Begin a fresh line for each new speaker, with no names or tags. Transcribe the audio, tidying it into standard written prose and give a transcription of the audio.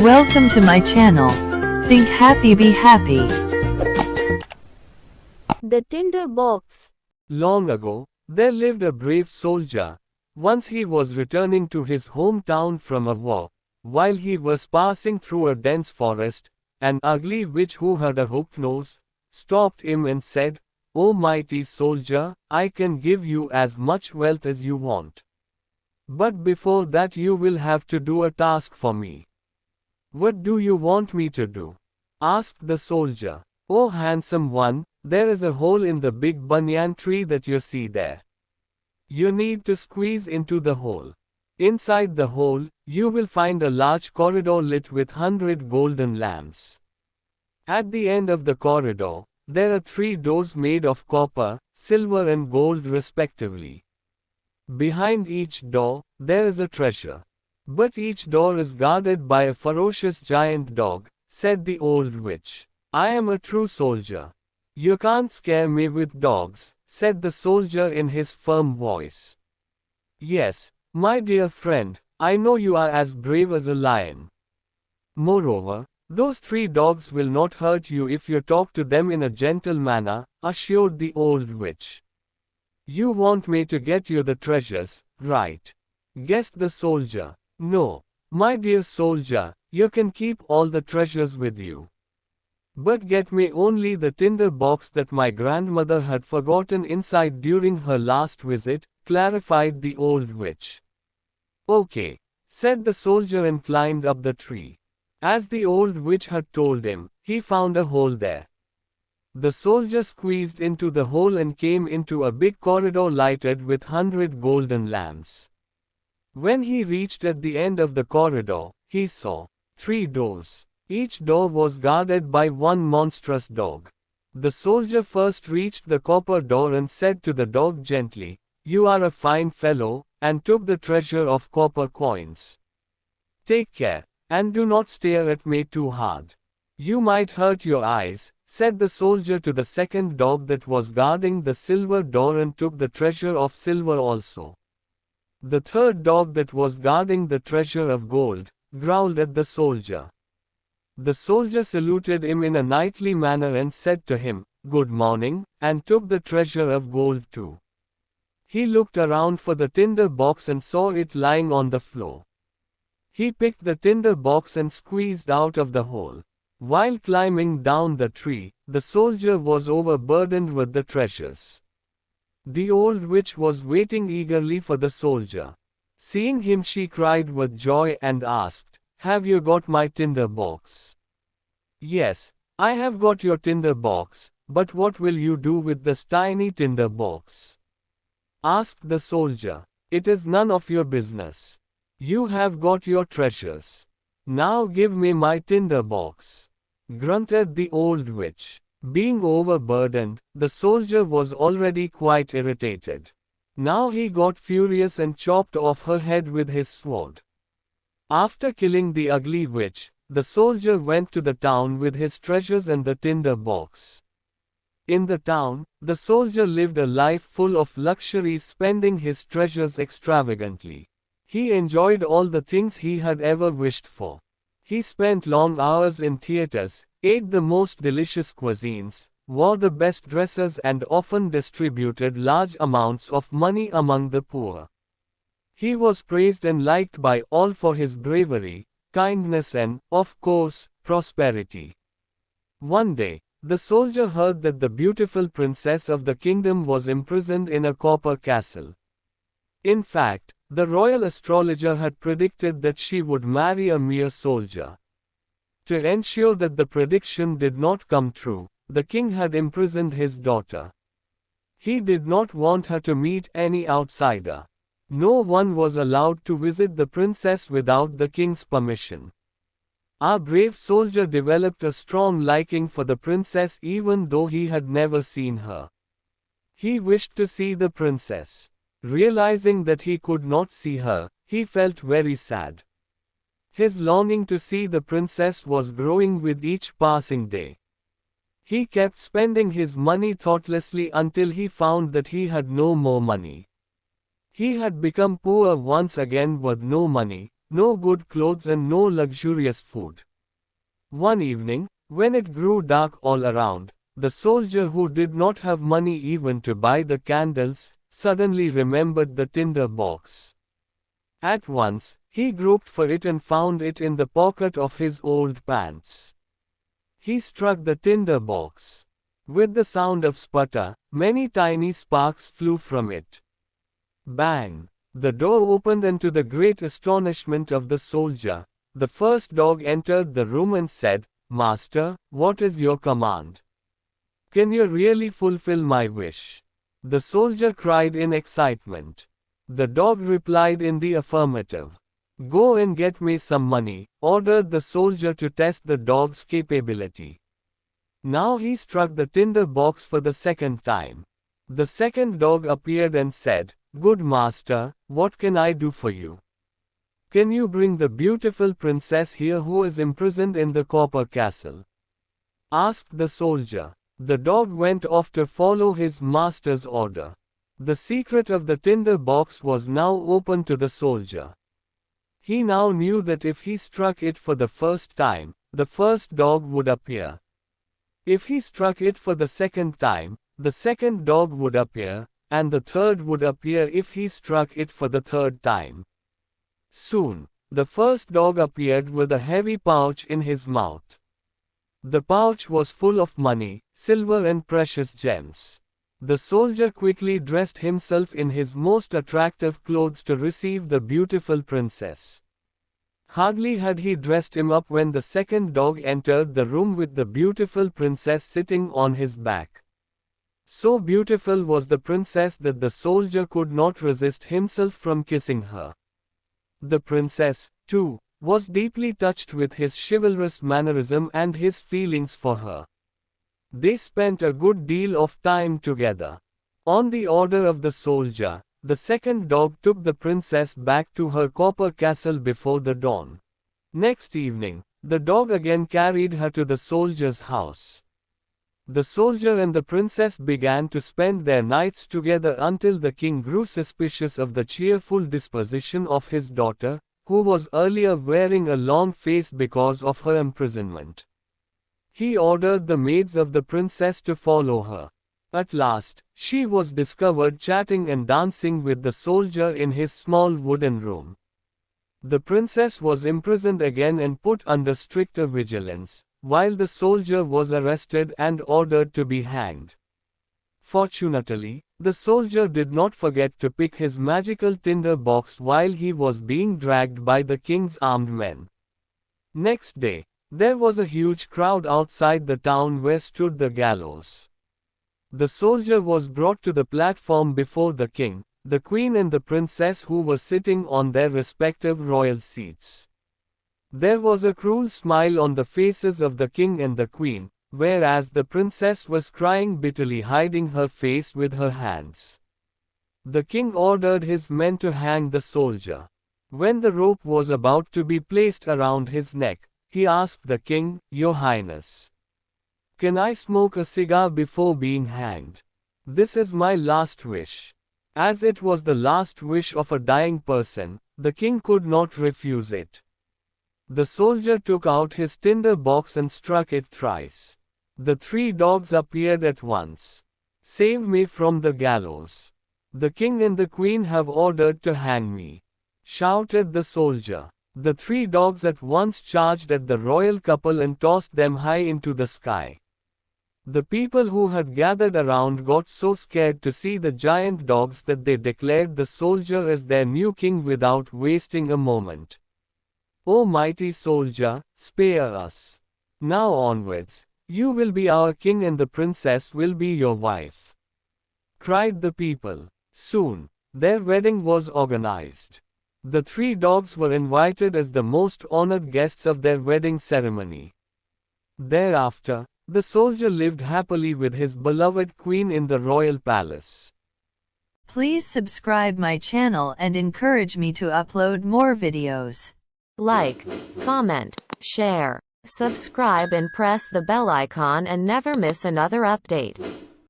Welcome to my channel. Think happy, be happy.
The Tinder Box.
Long ago, there lived a brave soldier. Once he was returning to his hometown from a war. While he was passing through a dense forest, an ugly witch who had a hooked nose stopped him and said, "O mighty soldier, I can give you as much wealth as you want. But before that you will have to do a task for me." "What do you want me to do?" asked the soldier. "Oh handsome one, there is a hole in the big banyan tree that you see there. You need to squeeze into the hole. Inside the hole, you will find a large corridor lit with 100 golden lamps. At the end of the corridor, there are 3 doors made of copper, silver and gold respectively. Behind each door, there is a treasure. But each door is guarded by a ferocious giant dog," said the old witch. "I am a true soldier. You can't scare me with dogs," said the soldier in his firm voice. "Yes, my dear friend, I know you are as brave as a lion. Moreover, those 3 dogs will not hurt you if you talk to them in a gentle manner," assured the old witch. "You want me to get you the treasures, right?" guessed the soldier. "No, my dear soldier, you can keep all the treasures with you. But get me only the tinder box that my grandmother had forgotten inside during her last visit," clarified the old witch. "Okay," said the soldier and climbed up the tree. As the old witch had told him, he found a hole there. The soldier squeezed into the hole and came into a big corridor lighted with 100 golden lamps. When he reached at the end of the corridor, he saw 3 doors. Each door was guarded by one monstrous dog. The soldier first reached the copper door and said to the dog gently, "You are a fine fellow," and took the treasure of copper coins. "Take care, and do not stare at me too hard. You might hurt your eyes," said the soldier to the second dog that was guarding the silver door and took the treasure of silver also. The third dog that was guarding the treasure of gold growled at the soldier. The soldier saluted him in a knightly manner and said to him, "Good morning," and took the treasure of gold too. He looked around for the tinder box and saw it lying on the floor. He picked the tinder box and squeezed out of the hole. While climbing down the tree, the soldier was overburdened with the treasures. The old witch was waiting eagerly for the soldier. Seeing him, she cried with joy and asked, "Have you got my tinder box?" "Yes, I have got your tinder box, but what will you do with this tiny tinder box?" asked the soldier. "It is none of your business. You have got your treasures. Now give me my tinder box," grunted the old witch. Being overburdened, the soldier was already quite irritated. Now he got furious and chopped off her head with his sword. After killing the ugly witch, the soldier went to the town with his treasures and the tinder box. In the town, the soldier lived a life full of luxuries, spending his treasures extravagantly. He enjoyed all the things he had ever wished for. He spent long hours in theaters, ate the most delicious cuisines, wore the best dresses and often distributed large amounts of money among the poor. He was praised and liked by all for his bravery, kindness and, of course, prosperity. One day, the soldier heard that the beautiful princess of the kingdom was imprisoned in a copper castle. In fact, the royal astrologer had predicted that she would marry a mere soldier. To ensure that the prediction did not come true, the king had imprisoned his daughter. He did not want her to meet any outsider. No one was allowed to visit the princess without the king's permission. Our brave soldier developed a strong liking for the princess even though he had never seen her. He wished to see the princess. Realizing that he could not see her, he felt very sad. His longing to see the princess was growing with each passing day. He kept spending his money thoughtlessly until he found that he had no more money. He had become poor once again with no money, no good clothes and no luxurious food. One evening, when it grew dark all around, the soldier who did not have money even to buy the candles, suddenly remembered the tinder box. At once, he groped for it and found it in the pocket of his old pants. He struck the tinder box. With the sound of sputter, many tiny sparks flew from it. Bang! The door opened, and to the great astonishment of the soldier, the first dog entered the room and said, "Master, what is your command? Can you really fulfill my wish?" The soldier cried in excitement. The dog replied in the affirmative. "Go and get me some money," ordered the soldier to test the dog's capability. Now he struck the tinder box for the second time. The second dog appeared and said, "Good master, what can I do for you? Can you bring the beautiful princess here who is imprisoned in the copper castle?" asked the soldier. The dog went off to follow his master's order. The secret of the tinder box was now open to the soldier. He now knew that if he struck it for the first time, the first dog would appear. If he struck it for the second time, the second dog would appear, and the third would appear if he struck it for the third time. Soon, the first dog appeared with a heavy pouch in his mouth. The pouch was full of money, silver and precious gems. The soldier quickly dressed himself in his most attractive clothes to receive the beautiful princess. Hardly had he dressed him up when the second dog entered the room with the beautiful princess sitting on his back. So beautiful was the princess that the soldier could not resist himself from kissing her. The princess, too, was deeply touched with his chivalrous mannerism and his feelings for her. They spent a good deal of time together. On the order of the soldier, the second dog took the princess back to her copper castle before the dawn. Next evening, the dog again carried her to the soldier's house. The soldier and the princess began to spend their nights together until the king grew suspicious of the cheerful disposition of his daughter, who was earlier wearing a long face because of her imprisonment. He ordered the maids of the princess to follow her. At last, she was discovered chatting and dancing with the soldier in his small wooden room. The princess was imprisoned again and put under stricter vigilance, while the soldier was arrested and ordered to be hanged. Fortunately, the soldier did not forget to pick his magical tinder box while he was being dragged by the king's armed men. Next day, there was a huge crowd outside the town where stood the gallows. The soldier was brought to the platform before the king, the queen and the princess who were sitting on their respective royal seats. There was a cruel smile on the faces of the king and the queen, whereas the princess was crying bitterly, hiding her face with her hands. The king ordered his men to hang the soldier. When the rope was about to be placed around his neck, he asked the king, "Your Highness, can I smoke a cigar before being hanged? This is my last wish." As it was the last wish of a dying person, the king could not refuse it. The soldier took out his tinder box and struck it thrice. The three dogs appeared at once. "Save me from the gallows. The king and the queen have ordered to hang me," shouted the soldier. The three dogs at once charged at the royal couple and tossed them high into the sky. The people who had gathered around got so scared to see the giant dogs that they declared the soldier as their new king without wasting a moment. "O mighty soldier, spare us. Now onwards, you will be our king and the princess will be your wife," cried the people. Soon, their wedding was organized. The three dogs were invited as the most honored guests of their wedding ceremony. Thereafter, the soldier lived happily with his beloved queen in the royal palace.
Please subscribe my channel and encourage me to upload more videos.
Like, comment, share, subscribe and press the bell icon and never miss another update.